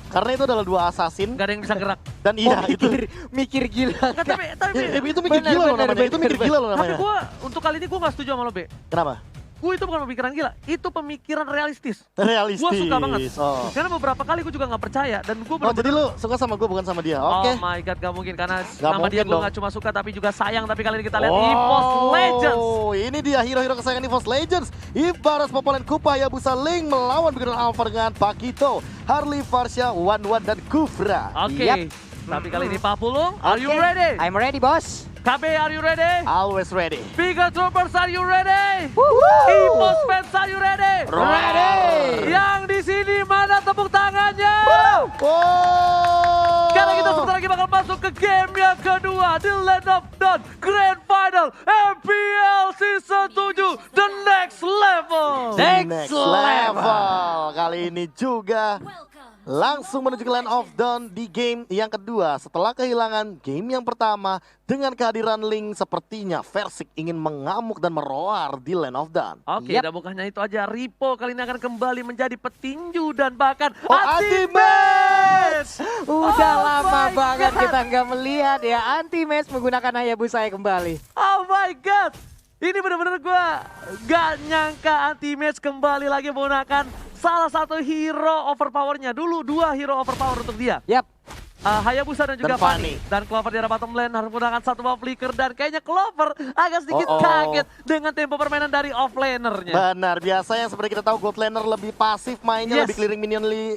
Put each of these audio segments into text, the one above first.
Karena itu adalah dua assassin. Gak ada yang bisa gerak. Dan iya itu. Mikir gila. Nggak, tapi Itu mikir gila loh namanya. Itu mikir gila loh tapi namanya. gue untuk kali ini gue gak setuju sama lo, Be. Kenapa? Gue itu bukan pemikiran gila, itu pemikiran realistis. Realistis. Gue suka banget. Oh. Karena beberapa kali gue juga gak percaya dan gue Oh, jadi lu suka sama gue bukan sama dia? Oh Oke. my god, gak mungkin karena Gak sama dia mungkin gue dong. gak cuma suka tapi juga sayang. Tapi kali ini kita lihat EVOS Legends. Oh, ini dia hero-hero kesayangan EVOS Legends. Ibarat Popolen Kupa Hayabusa Link melawan Bikiran Alpha dengan Pakito, Harley, Farsha, Wan dan Kufra. Oke, Yap. tapi kali ini Pak Pulung, are you Oke, ready? I'm ready, bos. KB, are you ready? Always ready. Bigger Troopers, are you ready? EVOS fans, are you ready? Ready. Yang di sini mana tepuk tangannya? Oh. Karena kita sebentar lagi bakal masuk ke game yang kedua di Land of Dawn Grand Final MPL Season 7 The Next Level. Next level. Kali ini juga langsung menuju ke Land of Dawn di game yang kedua. Setelah kehilangan game yang pertama, dengan kehadiran Link sepertinya Versik ingin mengamuk dan meroar di Land of Dawn. Oke, Yap. dan bukannya itu aja, Ripo kali ini akan kembali menjadi petinju dan bahkan Ultimate! Udah Oh lama my banget God. kita nggak melihat ya anti-match menggunakan Hayabusa kembali. Oh my god, ini bener-bener gue gak nyangka Anti-Match kembali lagi menggunakan salah satu hero overpowernya. Dulu 2 hero overpower untuk dia. Yap. Hayabusa dan juga Dan Fanny. Fanny. Dan Clover di arah bottom lane harus menggunakan satu buff flicker. Dan kayaknya Clover agak sedikit Oh, oh. kaget dengan tempo permainan dari offlanernya. Benar, biasa yang seperti kita tahu God laner lebih pasif mainnya, Yes. lebih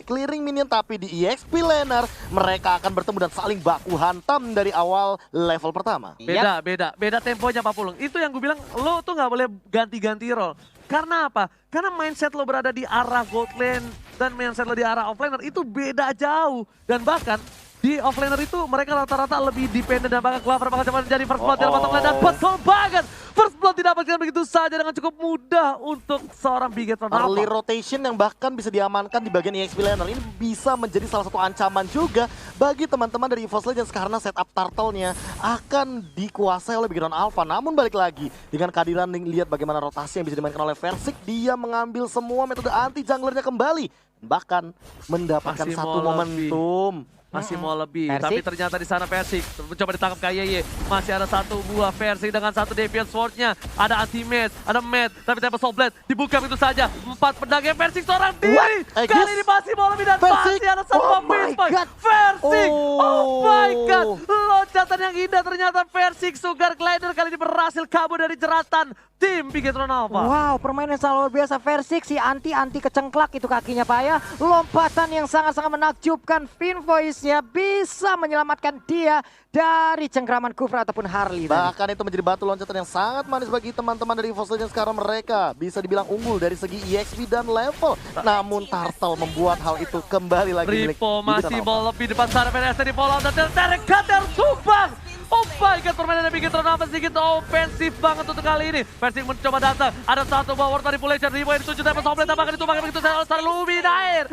clearing minion, tapi di EXP laner mereka akan bertemu dan saling baku hantam dari awal level pertama. Beda temponya Pak Pulung. Itu yang gue bilang, lo tuh nggak boleh ganti-ganti role. Karena apa? Karena mindset lo berada di arah gold lane dan mindset lo di arah offlaner itu beda jauh. Dan bahkan di offlaner itu mereka rata-rata lebih dependent dan bahkan Clover bakal cepat menjadi first blood di arah bottom lane. Dan betul banget, first blood didapatkan begitu saja dengan cukup mudah untuk seorang Bigetron Early Alpha. rotation yang bahkan bisa diamankan di bagian EXP laner ini bisa menjadi salah satu ancaman juga bagi teman-teman dari EVOS Legends karena setup turtle-nya akan dikuasai oleh Bigetron Alpha. Namun balik lagi dengan kehadiran Link, lihat bagaimana rotasi yang bisa dimainkan oleh Versik, dia mengambil semua metode anti junglernya kembali, bahkan mendapatkan Masih satu mau lebih. momentum. Masih mau lebih, Versik. tapi ternyata di sana Versik mencoba ditangkap KYY. Masih ada satu buah Versik dengan satu Deviant Sword-nya. Ada Anti-Match, ada Matt, tapi Temple Soul Blade dibuka begitu saja. 4 pedangnya Versik seorang diri. Eh, Kali guys. ini masih mau lebih dan Versik. masih ada satu Oh my Fist Fight. God. Versik, oh my god. Oh. Loncatan yang indah ternyata Versik Sugar Glider kali ini berhasil kabur dari jeratan tim Bigetron Alpha. Wow, permainan sangat luar biasa. Versik si anti kecengklak itu kakinya Pak ya. Lompatan yang sangat-sangat menakjubkan. Fin Voice-nya bisa menyelamatkan dia dari cengkraman Kufra ataupun Harley. tadi. Bahkan itu menjadi batu loncatan yang sangat manis bagi teman-teman dari EVOS Legends karena mereka bisa dibilang unggul dari segi EXP dan level. Namun Turtle membuat hal itu kembali lagi milik Ripo masih Bigetron mau Alpha. lebih depan sana PNS di Fallout dan Derek Cutter tumbang. Oh my god, permainan dari Bigetron Alpha sedikit ofensif banget untuk kali ini. Versik mencoba datang, ada satu bawah manipulation, Ripo yang dituju tapi Somblet tampaknya ditumbangkan begitu saja Luminair.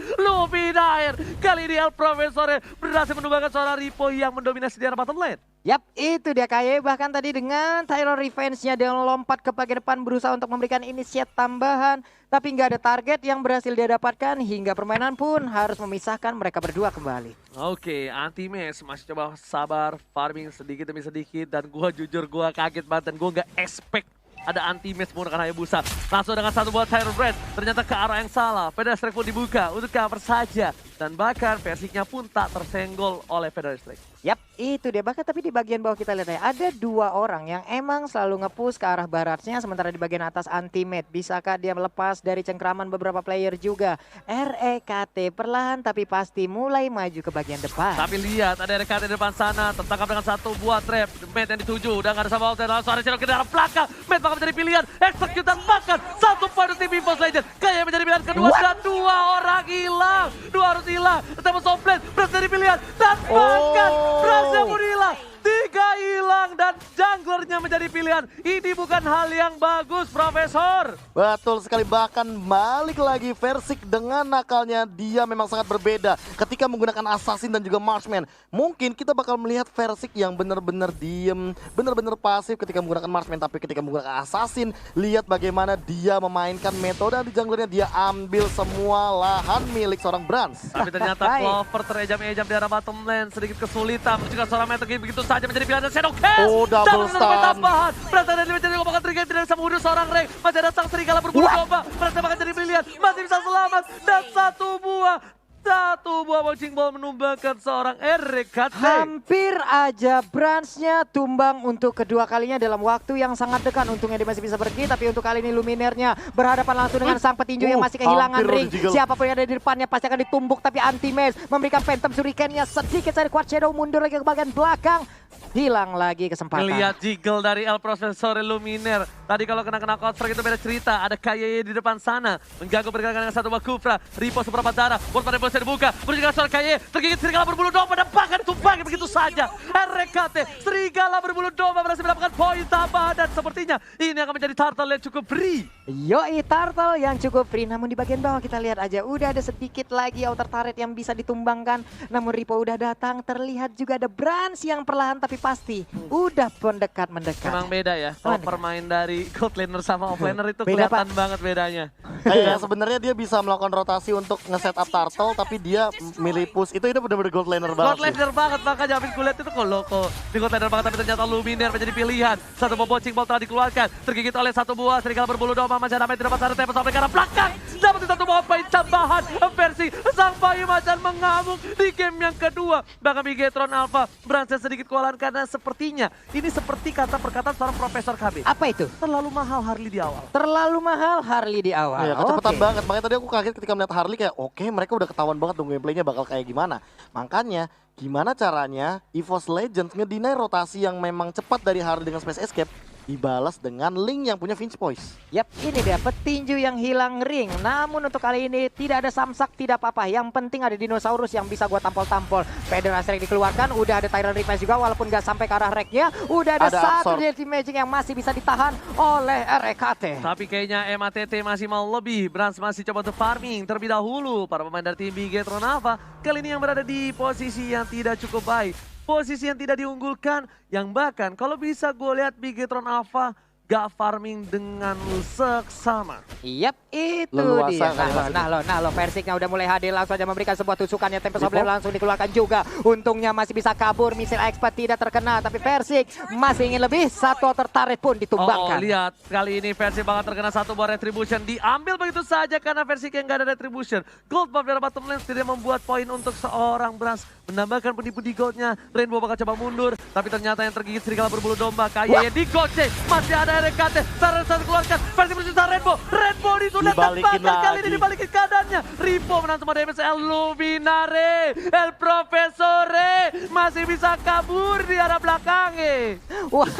Kali ini El Profesor berhasil menumbangkan seorang Ripo yang mendominasi di arah bottom lane. Yap, itu dia KY. Bahkan tadi dengan Tyron Revenge-nya dia lompat ke bagian depan berusaha untuk memberikan inisiat tambahan. Tapi nggak ada target yang berhasil dia dapatkan hingga permainan pun harus memisahkan mereka berdua kembali. Oke, Anti-Match masih coba sabar, farming sedikit demi sedikit. Dan gua jujur gua kaget banget dan gua nggak expect ada Anti-Match menggunakan Hayabusa. Langsung dengan satu buat Tyron Brand, ternyata ke arah yang salah. Pedestrian pun dibuka untuk cover saja. Dan bahkan Versiknya pun tak tersenggol oleh Pedestrian. Yap, itu dia. Bahkan tapi di bagian bawah kita lihat ya, ada 2 orang yang emang selalu nge-push ke arah baratnya. Sementara di bagian atas Anti-Match. Bisakah dia melepas dari cengkraman beberapa player juga? REKT perlahan tapi pasti mulai maju ke bagian depan. Tapi lihat ada RKT di depan sana, tertangkap dengan satu buah trap. Matt yang dituju, udah gak ada sama Alten, langsung ada Channel ke dalam belakang. Matt bakal menjadi pilihan, execute dan makan. Satu poin untuk tim EVOS Legends. Kayak menjadi pilihan kedua dan 2 orang hilang. 2 harus hilang, Temple Soul Blade berhasil jadi pilihan dan makan. Berhasil pun hilang. 3 Mereka hilang dan junglernya menjadi pilihan. Ini bukan hal yang bagus, Profesor. Betul sekali, bahkan balik lagi Versik dengan nakalnya dia memang sangat berbeda ketika menggunakan Assassin dan juga Marksman. Mungkin kita bakal melihat Versik yang benar-benar diem, benar-benar pasif ketika menggunakan Marksman, tapi ketika menggunakan Assassin, lihat bagaimana dia memainkan metode di junglernya, dia ambil semua lahan milik seorang Brans. Tapi ternyata Clover terejam-ejam di arah bottom lane, sedikit kesulitan mencegah seorang Metal Gear begitu saja menjadi pilihan dan Shadow Cast. Oh, double stun. Tambahan. Perasaan dari menjadi ngomongan Trigger tidak bisa membunuh seorang Rey. Masih ada sang serigala berbulu domba. Perasaan bakal jadi pilihan, masih bisa selamat. Dan satu buah bouncing ball menumbangkan seorang RKT. Hampir aja Bransnya tumbang untuk kedua kalinya dalam waktu yang sangat dekat. Untungnya dia masih bisa pergi, tapi untuk kali ini Luminernya berhadapan langsung dengan sang petinju yang masih kehilangan ring. Siapapun yang ada di depannya pasti akan ditumbuk, tapi Anti-Mage memberikan Phantom Shuriken-nya sedikit dari Quad Shadow mundur lagi ke bagian belakang. Hilang lagi kesempatan. Melihat jiggle dari El Profesor Luminer. Tadi kalau kena Clover itu beda cerita. Ada KYY di depan sana. Mengganggu pergerakan dengan satu buah Kufra. Ripo seberapa darah. Buat pada bisa dibuka. Berjaga suara KYY. Tergigit serigala berbulu domba. Dan bahkan ditumpangi begitu saja. RKT serigala berbulu domba berhasil mendapatkan poin tambahan. Dan sepertinya ini akan menjadi turtle yang cukup free. Yoi, turtle yang cukup free. Namun di bagian bawah kita lihat aja. Udah ada sedikit lagi outer turret yang bisa ditumbangkan. Namun Ripo udah datang. Terlihat juga ada Brans yang perlahan tapi pasti udah mendekat. Memang beda ya. Kalau permain dari gold laner sama offlaner itu Beda, kelihatan banget bedanya. Kayak sebenarnya dia bisa melakukan rotasi untuk nge-setup turtle, tapi dia milih push. Itu benar-benar gold laner banget. Gold laner banget, makanya habis kulihat itu kok loko. Di gold laner banget, tapi ternyata Luminer menjadi pilihan. Satu buah bouncing ball telah dikeluarkan. Tergigit oleh satu buah serigala berbulu domba. Masih ada tidak dapat tempel sampai ke arah belakang. Dapat satu buah poin tambahan. Versi sang bayi macan mengamuk di game yang kedua. Bahkan Bigetron Alpha berhasil sedikit kewalahan karena sepertinya ini seperti kata perkataan seorang Profesor KB. Apa itu? Terlalu mahal Harley di awal. Terlalu mahal Harley di awal. Iya, kecepatan banget. Makanya tadi aku kaget ketika melihat Harley kayak oke, mereka udah ketahuan banget dong gameplaynya bakal kayak gimana. Makanya gimana caranya EVOS Legends ngedinai rotasi yang memang cepat dari Harley dengan Space Escape dibalas dengan Link yang punya Finch Poise. Yap, ini dia petinju yang hilang ring. Namun untuk kali ini tidak ada samsak, tidak apa-apa. Yang penting ada dinosaurus yang bisa gua tampol-tampol. Feder Asterix dikeluarkan, udah ada Tyrant Revive juga walaupun gak sampai ke arah reknya. Udah ada satu Dirty Magic yang masih bisa ditahan oleh RKT. Tapi kayaknya MATT masih mau lebih. Brans masih coba untuk farming terlebih dahulu. Para pemain dari tim Bigetron Alpha kali ini yang berada di posisi yang tidak cukup baik. Posisi yang tidak diunggulkan, yang bahkan kalau bisa gue lihat Bigetron Alpha gak farming dengan seksama. Yap, itu Leluasa, dia. Nah lo, Versiknya udah mulai hadir, langsung aja memberikan sebuah tusukannya. Tempest Oblem langsung dikeluarkan juga. Untungnya masih bisa kabur, misil expert tidak terkena. Tapi Versik masih ingin lebih, satu tertarik pun ditumbangkan. Lihat, kali ini Versik bakal terkena satu buah retribution. Diambil begitu saja karena Versik yang gak ada retribution. Gold buff dari bottom lane tidak membuat poin untuk seorang Brans. Menambahkan pundi-pundi goldnya. Rainbow bakal coba mundur, tapi ternyata yang tergigit serigala berbulu domba. Kayaknya digocek, masih ada RKT. Saran keluarkan, Versik menyusah Rainbow. Rainbow ditunda tepat kali ini dibalikin keadaannya. Ripo menang semua damage. El Luminare, El Profesore masih bisa kabur di arah belakangnya. Wah.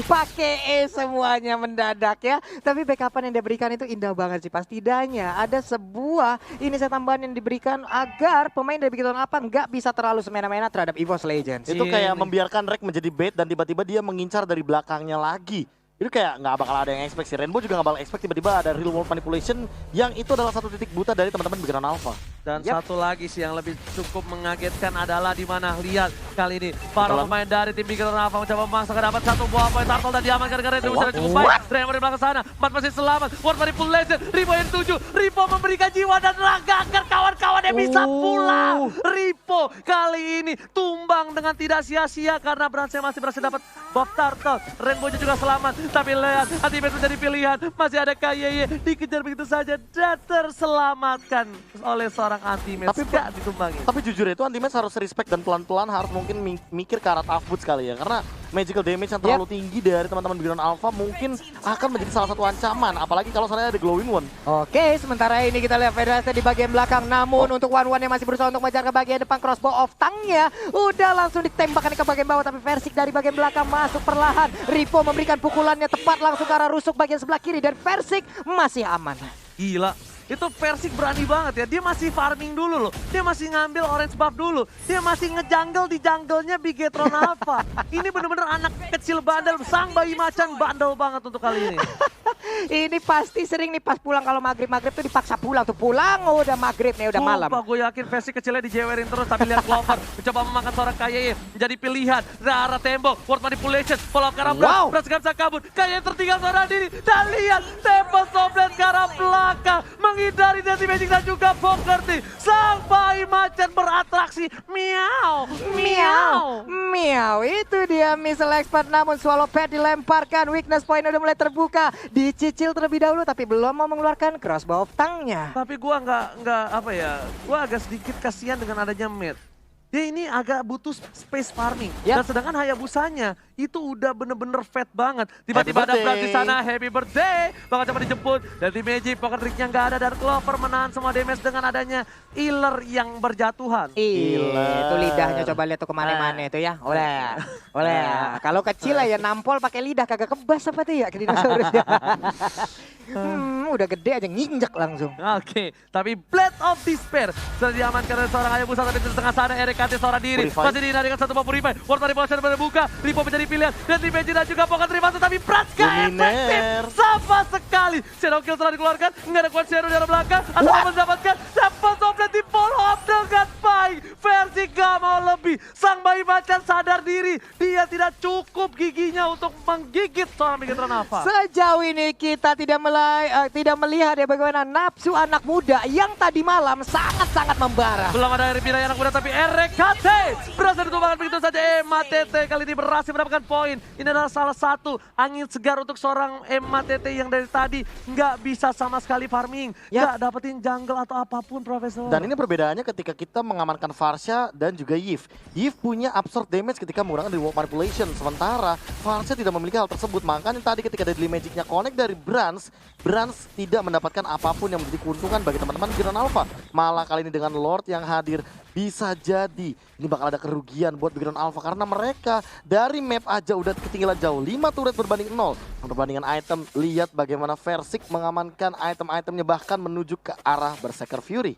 Pakai semuanya mendadak ya. Tapi backupan yang diberikan itu indah banget sih. Setidaknya ada sebuah ini tambahan yang diberikan agar pemain dari Bigetron apa nggak bisa terlalu semena-mena terhadap EVOS Legends. Itu kayak membiarkan Rek menjadi bait dan tiba-tiba dia mengincar dari belakangnya lagi. Itu kayak nggak bakal ada yang expect sih. Rainbow juga nggak bakal expect tiba-tiba ada real world manipulation yang itu adalah satu titik buta dari teman-teman Bigetron Alpha. Dan satu lagi sih yang lebih cukup mengagetkan adalah di mana lihat kali ini para pemain dari tim Bigetron Alpha mencoba memaksakan dapat satu buah poin turtle dan diamankan karena retribusi cukup baik. Rainbow di belakang sana, Mat masih selamat. World manipulation, Ripo yang 7, Ripo memberikan jiwa dan raga agar kawan-kawan yang bisa pulang. Ripo kali ini tumbang dengan tidak sia-sia karena Bransnya masih berhasil dapat buff turtle. Rainbow juga selamat, tapi lihat Anti-Mage menjadi pilihan. Masih ada KYY dikejar begitu saja dan terselamatkan oleh seorang Anti-Mage. Tapi gak ditumbangi. Tapi jujur itu Anti-Mage harus respect dan pelan-pelan harus mungkin mikir ke arah tough boots kali ya. Karena magical damage yang terlalu tinggi dari teman-teman Bigetron Alpha mungkin akan menjadi salah satu ancaman. Apalagi kalau seandainya ada glowing one. Oke, sementara ini kita lihat Federasi di bagian belakang. Namun untuk One yang masih berusaha untuk mengejar ke bagian depan, crossbow of tangnya udah langsung ditembakkan ke bagian bawah. Tapi Versik dari bagian belakang masuk perlahan. Ripo memberikan pukulannya tepat langsung ke arah rusuk bagian sebelah kiri dan Versik masih aman. Gila. itu Versik berani banget ya. Dia masih farming dulu loh. Dia masih ngambil orange buff dulu. Dia masih ngejungle di jungle-nya Bigetron Alpha. Ini bener-bener anak kecil bandel, sang bayi macan bandel banget untuk kali ini. Ini pasti sering nih pas pulang kalau maghrib tuh dipaksa pulang tuh. Pulang udah maghrib nih, udah malam. Sumpah gue yakin Versik kecilnya dijewerin terus. Tapi lihat Clover mencoba memakan seorang KYE. Menjadi pilihan. Rara Tembo, word manipulation. Follow up ke arah belakang. Bras gak bisa kabur. KYE tertinggal seorang diri. Dan lihat Tempo Soblet ke arah belakang. Menghindari Dirty Magic dan juga Bokerti. Sang bayi macan beratraksi. Miau, miau. Miau, itu dia missile expert namun swallow pad dilemparkan. Weakness point udah mulai terbuka. Dicicil terlebih dahulu tapi belum mau mengeluarkan crossbow of tongue-nya. Tapi gua nggak apa ya, gua agak sedikit kasihan dengan adanya mid. Dia ini agak butuh space farming. Dan sedangkan Hayabusanya itu udah bener-bener fat banget. Tiba-tiba ada Brad di sana, happy birthday. Bakal coba dijemput. Dan di Magic, pocket tricknya nggak ada. Dan Clover menahan semua damage dengan adanya Healer yang berjatuhan. Itu lidahnya coba lihat tuh kemana-mana itu ya. Oleh. Kalau kecil ya nampol pakai lidah kagak kebas apa tuh ya ke dinosaurusnya. Udah gede aja nginjek langsung. Oke, tapi Blade of Despair sudah diamankan oleh seorang Hayabusa tapi di tengah sana RKT seorang diri. Masih dihindari dengan satu buah Purify. Ward Manipulation berbuka, Ripo menjadi pilihan. Dan di Magic dan juga Pocket Trick masuk tapi Praska efektif sama sekali. Shadow Kill telah dikeluarkan, nggak ada Quad Shadow di arah belakang. Atau mendapatkan Tempo Soblet di follow up dengan baik. Versi gak mau lebih. Sang bayi macan sadar diri. Dia tidak cukup giginya untuk menggigit seorang Bigetron Alpha. Sejauh ini kita tidak melihat ya bagaimana nafsu anak muda yang tadi malam sangat-sangat membara. Belum ada Ribira anak muda tapi RKT berhasil ditumbangkan begitu saja. MATT kali ini berhasil mendapatkan poin. Ini adalah salah satu angin segar untuk seorang MATT yang dari tadi nggak bisa sama sekali farming. Nggak dapetin jungle atau apapun, Profesor. Dan ini perbedaannya ketika kita mengamankan Varsha dan juga Yves. Yves punya absorb damage ketika menggunakan reward manipulation. Sementara Varsha tidak memiliki hal tersebut. Makanya tadi ketika deadly magicnya connect dari Brans tidak mendapatkan apapun yang menjadi keuntungan bagi teman-teman Bigetron Alpha. Malah kali ini dengan Lord yang hadir bisa jadi ini bakal ada kerugian buat Bigetron Alpha karena mereka dari map aja udah ketinggalan jauh. 5 turret berbanding 0. Perbandingan item, lihat bagaimana Versik mengamankan item-itemnya bahkan menuju ke arah Berserker Fury.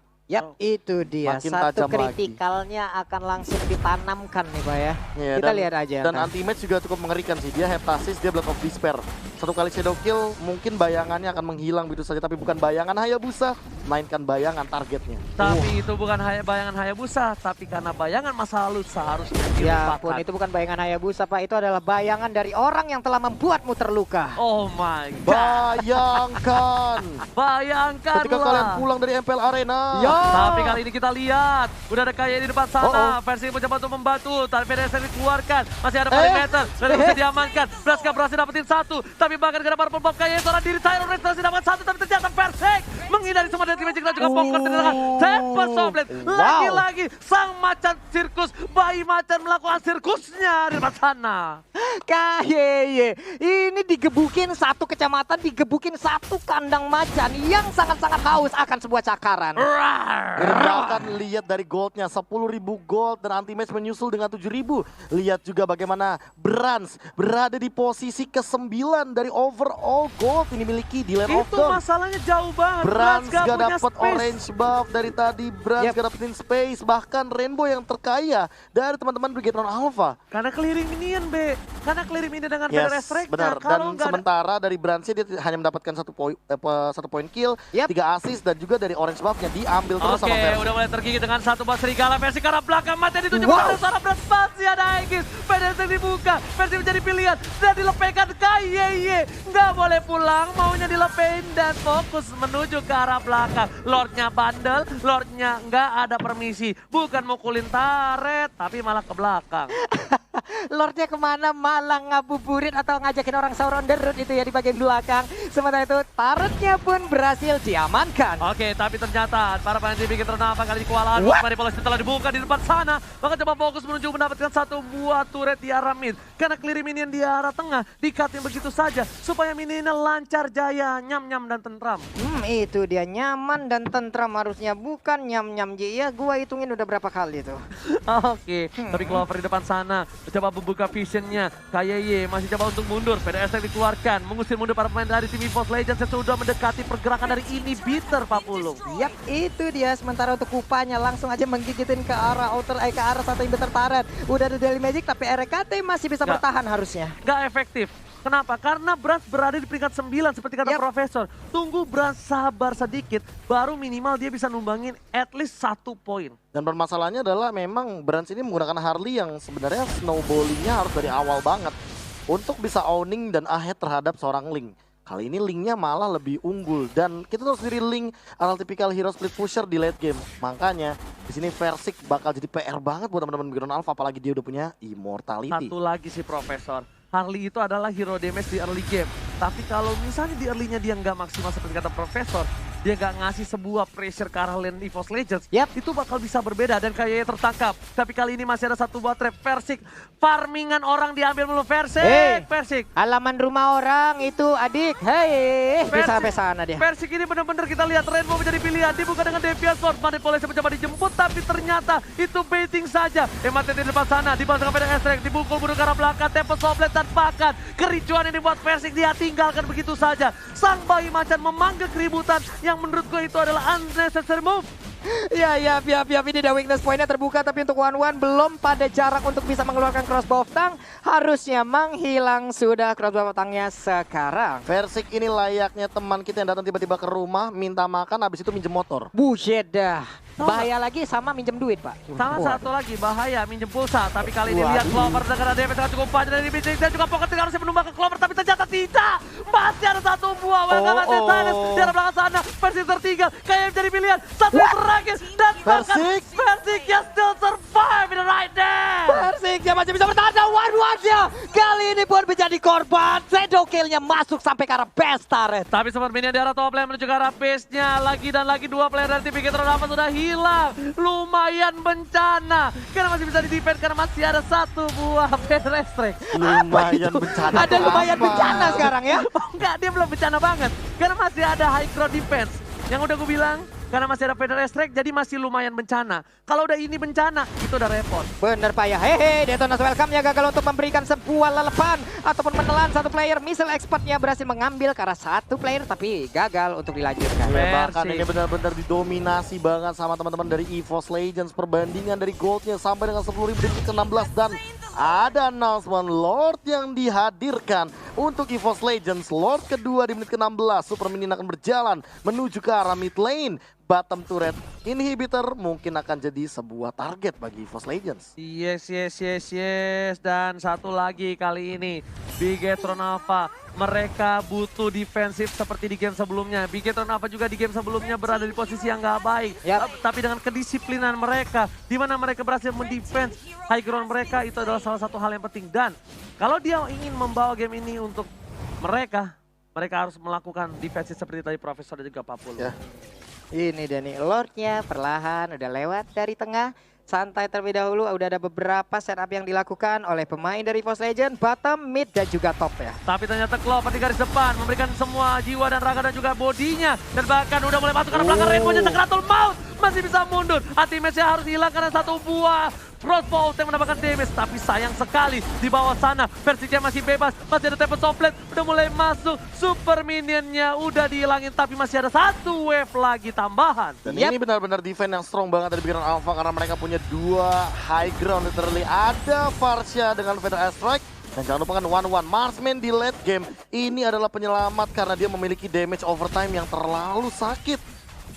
Itu dia. Makin Satu tajam kritikalnya akan langsung ditanamkan nih Pak ya. Kita lihat aja. Dan anti-match juga cukup mengerikan sih. Dia Heptasis, dia Blood of Despair. Satu kali Shadow Kill mungkin bayangannya akan menghilang begitu saja. Tapi bukan bayangan Hayabusa, melainkan bayangan targetnya. Tapi itu bukan bayangan Hayabusa, tapi karena bayangan masa lalu seharusnya Ya pun itu bukan bayangan Hayabusa Pak, itu adalah bayangan dari orang yang telah membuatmu terluka. Oh my god. Bayangkan Ketika kalian pulang dari MPL Arena. Tapi kali ini kita lihat, udah ada KYE di depan sana. Versi mencoba untuk membantu, tapi PDS dikeluarkan. Masih ada perimeter, dan bisa diamankan. Braska berhasil dapetin satu, tapi bahkan gara purple buff KYE seorang diri Tyron Rex berhasil dapat satu, tapi ternyata Persik menghindari semua dari Magic dan juga Poker dengan Tempo Soblet. Lagi-lagi sang macan sirkus, bayi macan melakukan sirkusnya di depan sana. KYE ini digebukin satu kecamatan, digebukin satu kandang macan yang sangat-sangat haus akan sebuah cakaran. Bahkan lihat dari goldnya 10.000 gold dan anti-match menyusul dengan 7.000. Lihat juga bagaimana Brans berada di posisi ke-9 dari overall gold ini miliki di Land of Itu Dawn. masalahnya jauh banget. Brans gak punya dapet space. orange buff dari tadi. Brans gak dapetin space. Bahkan Rainbow yang terkaya dari teman-teman Bigetron Alpha. Karena clearing minion, B. Karena clearing minion dengan Yes, Feather Strike. benar. Dan sementara dari Bransnya dia hanya mendapatkan satu poin kill, 3 assist dan juga dari orange buffnya diambil terus sama Versi. Udah mulai tergigit dengan satu bas serigala. Versi ke arah belakang, mati ditunjuk pada seorang Brans. Masih ada Aegis. PDS dibuka. Versi menjadi pilihan. Dan dilepehkan KYE. Nggak boleh pulang, maunya dilepehin dan fokus menuju ke arah belakang. Lordnya bandel, Lordnya nggak ada permisi. Bukan mukulin taret, tapi malah ke belakang. Lordnya kemana malah ngabuburit atau ngajakin orang Sauron the Road itu ya di bagian belakang. Sementara itu turretnya pun berhasil diamankan. Oke, tapi ternyata para pemain di Bigetron Alpha kali ini kewalahan. Manipulasi telah dibuka di depan sana. Maka coba fokus menuju mendapatkan satu buah turret di arah mid. Karena clear minion di arah tengah, dikatin begitu saja. Supaya minionnya lancar jaya, nyam-nyam dan tentram. Itu dia nyaman dan tentram harusnya, bukan nyam-nyam. Ya gua hitungin udah berapa kali tuh. Oke, tapi Clover di depan sana. Coba membuka visionnya. KYE masih coba untuk mundur. PDS yang dikeluarkan. Mengusir mundur para pemain dari tim EVOS Legends yang sudah mendekati pergerakan dari inhibitor Pak Pulung. Yap, itu dia. Sementara untuk Kupanya langsung aja menggigitin ke arah ke arah satu inhibitor turret. Udah ada Daily Magic tapi RKT masih bisa Nggak. bertahan harusnya. Nggak efektif. Kenapa? Karena Brans berada di peringkat 9 seperti kata Yap. Profesor. Tunggu Brans sabar sedikit, baru minimal dia bisa numbangin at least 1 poin. Dan permasalahannya adalah memang Brands ini menggunakan Harley yang sebenarnya snowballingnya harus dari awal banget. Untuk bisa owning dan ahead terhadap seorang Link. Kali ini Linknya malah lebih unggul. Dan kita tahu sendiri Link adalah tipikal hero split pusher di late game. Makanya di sini Versik bakal jadi PR banget buat teman-teman Background Alpha. Apalagi dia udah punya Immortality. Satu lagi sih Profesor. Harley itu adalah hero damage di early game. Tapi kalau misalnya di early-nya dia nggak maksimal seperti kata Profesor, dia nggak ngasih sebuah pressure ke arah lane EVOS Legends, itu bakal bisa berbeda dan kayaknya tertangkap. Tapi kali ini masih ada satu buat trap. Versik, farmingan orang diambil mulu. Versik, Versik. Halaman rumah orang itu adik. Hei, bisa sampai sana dia. Versik ini benar-benar kita lihat Rainbow menjadi pilihan. Dibuka dengan Devious Sword. Manipulasi mencoba dijemput tapi ternyata itu baiting saja. Emat di depan sana, dibalas dengan pedang Estrek, dibukul mundur ke arah belakang. Tempo Soblet dan bahkan kericuan yang dibuat Versik dia tinggalkan begitu saja. Sang bayi macan memanggil keributan yang menurut gue itu adalah unnecessary move. Ya, ini udah weakness point-nya terbuka tapi untuk One belum pada jarak untuk bisa mengeluarkan crossbow of tongue. Harusnya menghilang sudah crossbow of tongue-nya sekarang. Versik ini layaknya teman kita yang datang tiba-tiba ke rumah, minta makan, habis itu minjem motor. Buset dah. Bahaya lagi sama minjem duit, Pak. Sama satu lagi bahaya minjem pulsa, tapi kali ini lihat Clover dengan damage yang cukup banyak dari Bising dan juga Pocket harusnya menumbang ke Clover, tapi ternyata tidak. Masih ada satu buah welcome Titanis di arah belakang sana. Versik tertinggal, kayak menjadi pilihan. Satu terakhir dan bahkan Versik yang still survive in the right there. Versik dia masih bisa bertahan dan One-nya kali ini pun menjadi korban. Shadow kill-nya masuk sampai ke arah base turret. Tapi sepertinya di arah top lane menuju ke arah base-nya. Lagi dan lagi dua player dari tim Bigetron Alpha sudah hilang. Lumayan bencana. Karena masih bisa di-defend karena masih ada satu buah pedang Estrek. Lumayan bencana. Ada lumayan bencana sekarang ya. Oh enggak, dia belum bencana banget. Karena masih ada high ground defense. Yang udah gue bilang, karena masih ada pedang Estrek jadi masih lumayan bencana. Kalau udah ini bencana, itu udah repot. Bener Pak ya. Hehe, Detonas welcome-nya gagal untuk memberikan sebuah lelepan ataupun menelan satu player. Missile expertnya berhasil mengambil ke arah satu player tapi gagal untuk dilanjutkan. Ya, bahkan ini benar-benar didominasi banget sama teman-teman dari EVOS Legends. Perbandingan dari goldnya sampai dengan 10.000 di menit ke-16 dan ada announcement Lord yang dihadirkan untuk EVOS Legends. Lord kedua di menit ke-16. Super Minion akan berjalan menuju ke arah mid lane. Bottom turret inhibitor mungkin akan jadi sebuah target bagi EVOS Legends. Yes. Dan satu lagi kali ini Bigetron Alpha. Mereka butuh defensif seperti di game sebelumnya. Bigetron Alpha juga di game sebelumnya berada di posisi yang gak baik. Tapi dengan kedisiplinan mereka, di mana mereka berhasil mendefense high ground mereka, itu adalah salah satu hal yang penting. Dan kalau dia ingin membawa game ini untuk mereka harus melakukan defensif seperti tadi Profesor dan juga Pak Pul. Ya. Ini dia nih, Lordnya perlahan udah lewat dari tengah. Santai terlebih dahulu, udah ada beberapa setup yang dilakukan oleh pemain dari EVOS Legends, bottom, mid, dan juga top ya. Tapi ternyata Clover di garis depan, memberikan semua jiwa dan raga dan juga bodinya. Dan bahkan udah mulai masuk ke belakang Rainbow-nya, Sakratul Maut masih bisa mundur. Ultimate-nya harus hilang karena satu buah crossbow yang mendapatkan damage. Tapi sayang sekali di bawah sana Versiknya masih bebas, masih ada Tempo Soplet udah mulai masuk. Super Minionnya udah dihilangin tapi masih ada satu wave lagi tambahan. Dan ini benar-benar defense yang strong banget dari Bigetron Alpha karena mereka punya dua high ground literally. Ada Varsha dengan Feather Strike. Dan jangan lupakan One Marksman di late game. Ini adalah penyelamat karena dia memiliki damage overtime yang terlalu sakit.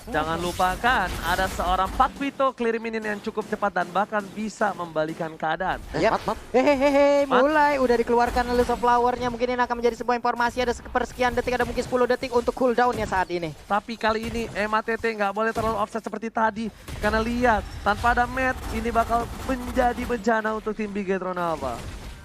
Jangan lupakan ada seorang Pak Vito clear minion yang cukup cepat dan bahkan bisa membalikan keadaan. Mat. Hehehe, mulai udah dikeluarkan Lust of Flower-nya. Mungkin ini akan menjadi sebuah informasi, ada sepersekian detik, ada mungkin 10 detik untuk cooldown-nya saat ini. Tapi kali ini MATT nggak boleh terlalu offset seperti tadi. Karena lihat, tanpa ada Matt, ini bakal menjadi bencana untuk tim Bigetron Alpha.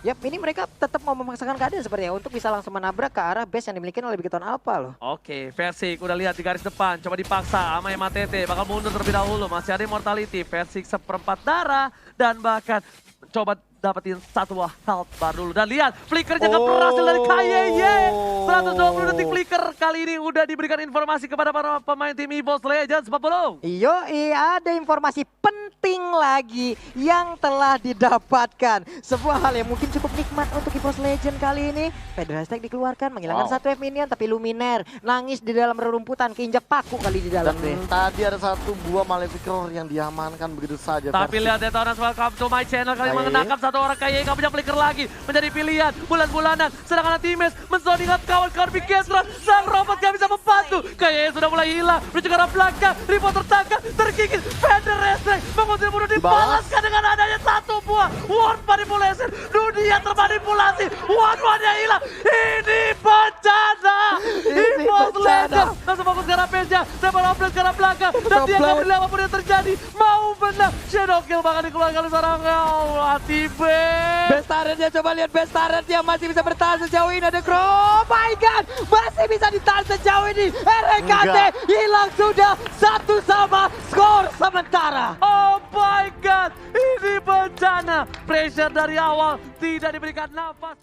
Yap, ini mereka tetap mau memaksakan keadaan sepertinya untuk bisa langsung menabrak ke arah base yang dimiliki oleh Bigetron Alpha loh. Oke, Versik udah lihat di garis depan, coba dipaksa sama MATT, bakal mundur terlebih dahulu. Masih ada Immortality, Versik seperempat darah, dan bahkan coba dapetin satu health bar dulu. Dan lihat, flickernya nggak berhasil dari KYY. 120 detik flicker kali ini udah diberikan informasi kepada para pemain tim EVOS Legends 40. Ada informasi penting lagi yang telah didapatkan. Sebuah hal yang mungkin cukup nikmat untuk EVOS Legends kali ini. Federal Stack dikeluarkan, menghilangkan satu F minion, tapi Luminaire nangis di dalam rerumputan, keinjak paku kali di dalam. Dan tadi ada satu buah Maleficor yang diamankan begitu saja. Tapi lihat Detonas welcome to my channel kali mengenakan satu orang KYY nggak punya flicker lagi. Menjadi pilihan bulan-bulanan. Sedangkan Times menzonikan kawan-kawan Bigetron. Sang robot gak bisa membantu. KYY sudah mulai hilang. Menuju ke arah belakang. Ripot tertangkap. Terkikis. Federal Stack mengusir bunuh dibalaskan dengan adanya satu buah ward manipulation. Dunia termanipulasi. Ward-wardnya hilang. Ini bencana. EVOS Legends langsung fokus ke arah Page-nya. Sebar upgrade ke arah belakang. Dan dia nggak peduli apapun yang terjadi. Mau menang. Shadow Kill bahkan dikeluarkan oleh seorang Atibe. Best turret-nya, coba lihat best turret-nya masih bisa bertahan sejauh ini. Ada Crow, oh my god, masih bisa ditahan sejauh ini. RKT hilang sudah, 1-1 skor sementara. Oh my god, ini bencana. Pressure dari awal tidak diberikan nafas.